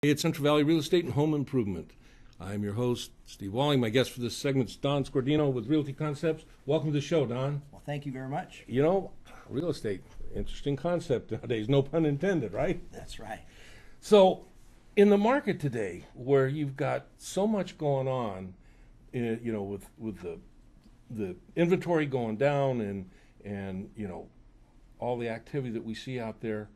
It's Central Valley Real Estate and Home Improvement. I'm your host, Steve Walling. My guest for this segment is Don Scordino with Realty Concepts. Welcome to the show, Don. Well, thank you very much. You know, real estate, interesting concept nowadays, no pun intended, right? That's right. So, in the market today, where you've got so much going on, with the inventory going down and all the activity that we see out there,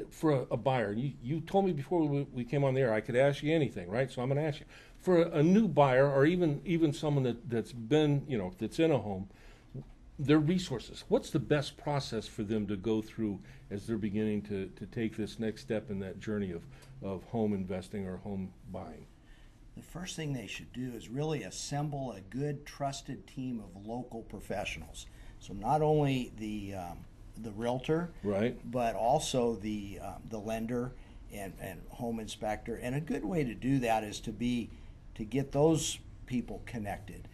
for a buyer, you told me before we came on the air I could ask you anything, right? So I'm going to ask you. For a new buyer or even someone that's been, that's in a home, their resources, what's the best process for them to go through as they're beginning to take this next step in that journey of home investing or home buying? The first thing they should do is really assemble a good, trusted team of local professionals. So not only the realtor, right, but also the lender and home inspector. And a good way to do that is to get those people connected,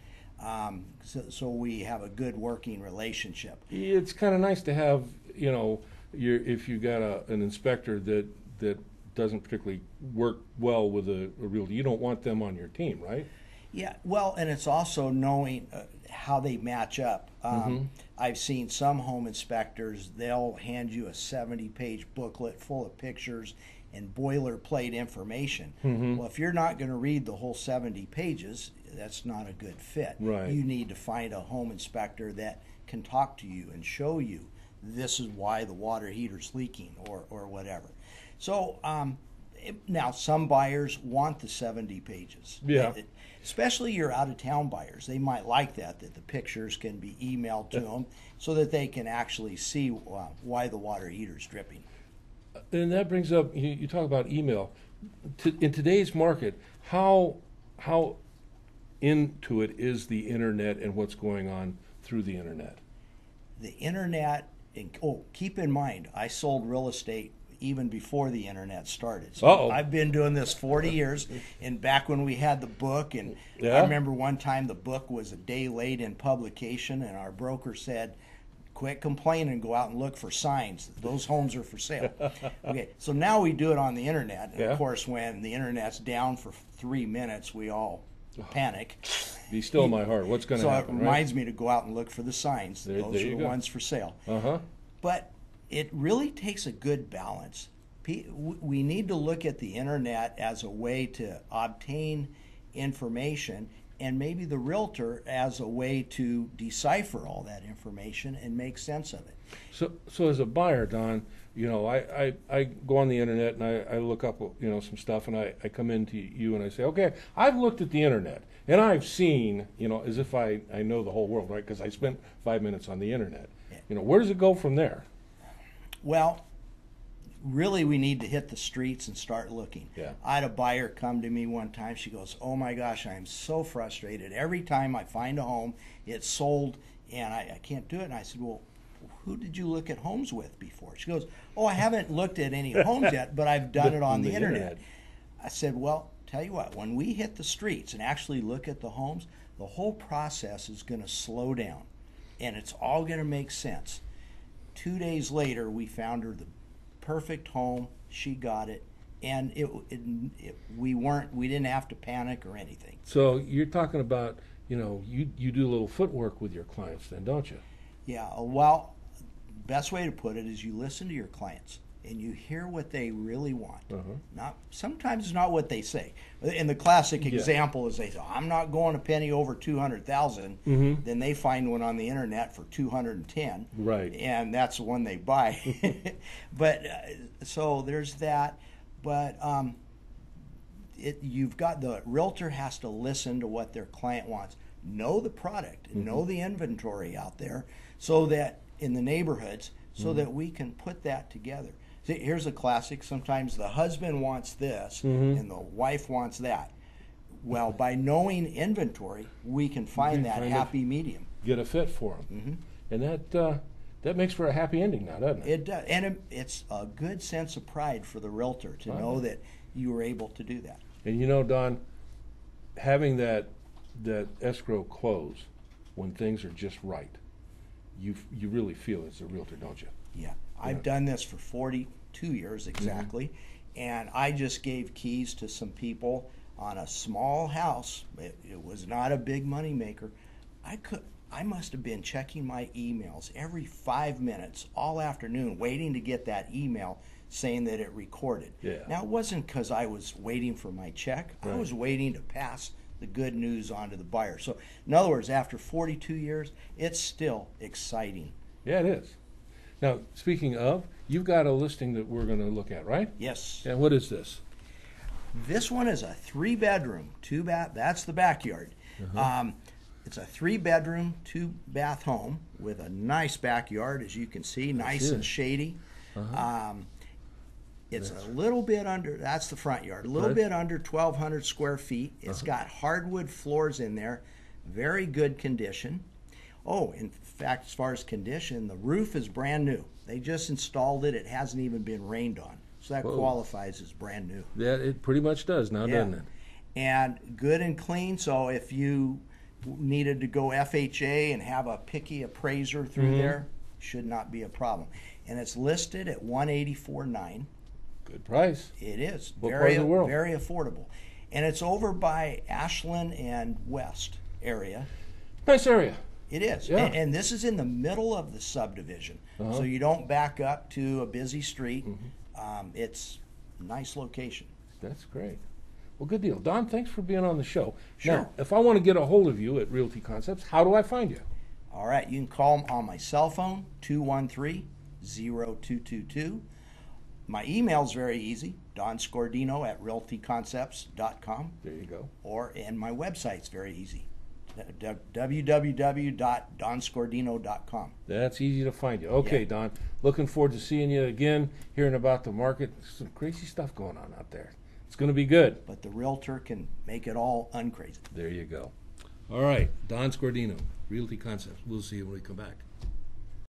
so we have a good working relationship. It's kind of nice to have, if you got an inspector that doesn't particularly work well with a realtor, you don't want them on your team, right? Yeah, well, and it's also knowing how they match up. I've seen some home inspectors, they'll hand you a 70-page booklet full of pictures and boilerplate information. Well, if you're not going to read the whole 70 pages, that's not a good fit. Right. You need to find a home inspector that can talk to you and show you this is why the water heater's leaking or whatever. So now some buyers want the 70 pages. Yeah. Especially your out-of-town buyers. They might like that the pictures can be emailed to them so that they can actually see why the water heater's dripping. And that brings up, you talk about email. In today's market, how into it is the internet and what's going on through the internet? The internet, keep in mind, I sold real estate even before the internet started. So I've been doing this 40 years, and back when we had the book, and I remember one time the book was a day late in publication, and our broker said, quit complaining and go out and look for signs. Those homes are for sale. Okay, so now we do it on the internet. And of course, when the internet's down for 3 minutes, we all panic. Be still my heart. What's going to happen? So it reminds me to go out and look for the signs. Those are the ones for sale. But it really takes a good balance. We need to look at the internet as a way to obtain information, and maybe the realtor as a way to decipher all that information and make sense of it. So as a buyer, Don, I go on the internet and I look up some stuff, and I come into you and I say, okay, I've looked at the internet and I've seen, as if I know the whole world, right? Because I spent 5 minutes on the internet. Where does it go from there? Well, really we need to hit the streets and start looking. Yeah. I had a buyer come to me one time. She goes, oh my gosh, I'm so frustrated. Every time I find a home, it's sold and I can't do it. And I said, well, who did you look at homes with before? She goes, oh, I haven't looked at any homes yet, but I've done it on the internet. I said, well, tell you what, when we hit the streets and actually look at the homes, the whole process is going to slow down and it's all going to make sense. 2 days later, we found her the perfect home. She got it, and we didn't have to panic or anything. So you're talking about, you do a little footwork with your clients, then, don't you? Yeah. Well, best way to put it is you listen to your clients and you hear what they really want. Sometimes it's not what they say. And the classic example is they say, I'm not going a penny over 200,000. Then they find one on the internet for 210. Right. And that's the one they buy. But so there's that. But you've got the realtor has to listen to what their client wants, know the product, know the inventory out there, so that in the neighborhoods, so that we can put that together. See, here's a classic. Sometimes the husband wants this and the wife wants that. Well, by knowing inventory, we can find that happy medium. Get a fit for them. And that makes for a happy ending now, doesn't it? It does. And it's a good sense of pride for the realtor to know that you were able to do that. And Don, having that escrow close when things are just right, you really feel as a realtor, don't you? Yeah. I've done this for 42 years exactly, and I just gave keys to some people on a small house. It was not a big money maker. I must have been checking my emails every 5 minutes all afternoon, waiting to get that email saying that it recorded. Yeah. Now, it wasn't because I was waiting for my check. Right. I was waiting to pass the good news on to the buyer. So, in other words, after 42 years, it's still exciting. Yeah, it is. Now, speaking of, you've got a listing that we're going to look at, right? Yes. And what is this? This one is a 3-bedroom, 2-bath. That's the backyard. It's a 3-bedroom, 2-bath home with a nice backyard, as you can see, nice and shady. It's a little bit under, that's the front yard, a little bit under 1,200 square feet. It's got hardwood floors in there, very good condition. Oh, in fact, as far as condition, the roof is brand new. They just installed it. It hasn't even been rained on. So that qualifies as brand new. Yeah, it pretty much does now, doesn't it? And good and clean, so if you needed to go FHA and have a picky appraiser through there, should not be a problem. And it's listed at $184,900. Good price. It is. What part of the world? Very affordable. And it's over by Ashland and West area. Nice area. It is. Yeah. And this is in the middle of the subdivision. So you don't back up to a busy street. It's a nice location. That's great. Well, good deal. Don, thanks for being on the show. Sure. Now, if I want to get a hold of you at Realty Concepts, how do I find you? All right. You can call them on my cell phone, 213-0222. My email's very easy, donscordino@realtyconcepts.com. There you go. And my website's very easy, www.donscordino.com. That's easy to find you. Okay, Yeah. Don. Looking forward to seeing you again, hearing about the market. Some crazy stuff going on out there. It's going to be good. But the realtor can make it all uncrazy. There you go. All right, Don Scordino, Realty Concepts. We'll see you when we come back.